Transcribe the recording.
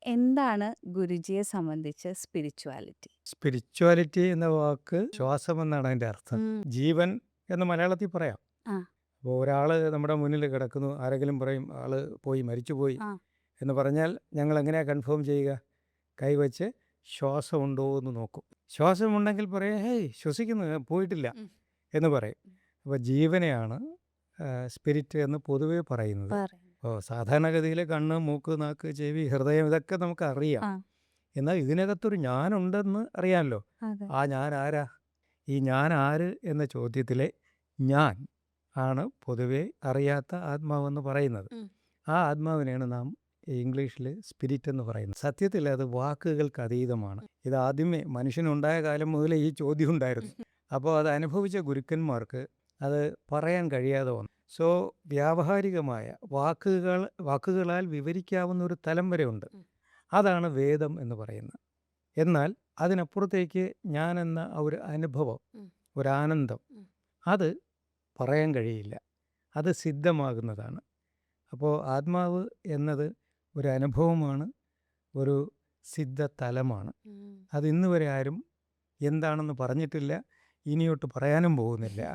എന്താണ് ഗുരുജിയെ സംബന്ധിച്ച് spirituality? Spirituality എന്ന വാക്ക് ശ്വാസം എന്നാണ് അതിൻ്റെ അർത്ഥം. ഉം. ജീവൻ എന്ന് മലയാളത്തിൽ പറയാം. ആ. അപ്പോൾ ഒരാൾ നമ്മുടെ മുന്നിൽ കിടക്കുന്നു, ആരെങ്കിലും പറയും ആള് പോയി മരിച്ചുപോയി ആ. എന്ന് പറഞ്ഞാൽ ഞങ്ങൾ എങ്ങനെയാണ് കൺഫേം ചെയ്യുക? കൈവച്ച് ശ്വാസമുണ്ടോ എന്ന് നോക്കും. ശ്വാസമുണ്ടെങ്കിൽ പറയും ഹേയ് ശ്വസിക്കുന്നു പോയിട്ടില്ല ഉം. എന്ന് പറയും. അപ്പോൾ ജീവനെയാണ് സ്പിരിറ്റ് എന്ന് പൊതുവേ പറയുന്നത്. പറയും. അപ്പോൾ സാധാരണഗതിയിൽ കണ്ണ്, മൂക്ക്, നാക്ക്, ചെവി, ഹൃദയം ഇതൊക്കെ നമുക്ക് അറിയാം. ആ. എന്നാൽ ഇതിനകത്തൊരു ഞാനുണ്ടെന്ന് അറിയാമല്ലോ. അതെ. ആ ഞാൻ ആരാ? ഈ ഞാൻ ആര് എന്ന ചോദ്യത്തിലെ ഞാൻ ആണ് പൊതുവെ അറിയാത്ത ആത്മാവെന്ന് പറയുന്നത്. ഉം. ആ ആത്മാവിനെയാണ് നാം ഇംഗ്ലീഷിൽ സ്പിരിറ്റ് എന്ന് പറയുന്നത്. സത്യത്തിൽ അത് വാക്കുകൾക്ക് അതീതമാണ്. ഇത് ആദ്യമേ മനുഷ്യനുണ്ടായ കാലം മുതലേ ഈ ചോദ്യം ഉണ്ടായിരുന്നു. അപ്പോൾ അത് അനുഭവിച്ച ഗുരുക്കന്മാർക്ക് അത് പറയാൻ കഴിയാതെ വന്നു. സോ വ്യാവഹാരികമായ വാക്കുകളാൽ വിവരിക്കാവുന്ന ഒരു തലം വരെ ഉണ്ട്. അതാണ് വേദം എന്ന് പറയുന്നത്. എന്നാൽ അതിനപ്പുറത്തേക്ക് ഞാൻ എന്ന ഒരു അനുഭവം, ഒരാനന്ദം, അത് പറയാൻ കഴിയില്ല. അത് സിദ്ധമാകുന്നതാണ്. അപ്പോൾ ആത്മാവ് എന്നത് ഒരു അനുഭവമാണ്, ഒരു സിദ്ധതലമാണ്. അത് ഇന്ന് വരെ ആരും എന്താണെന്ന് പറഞ്ഞിട്ടില്ല, ഇനിയൊട്ട് പറയാനും പോകുന്നില്ല.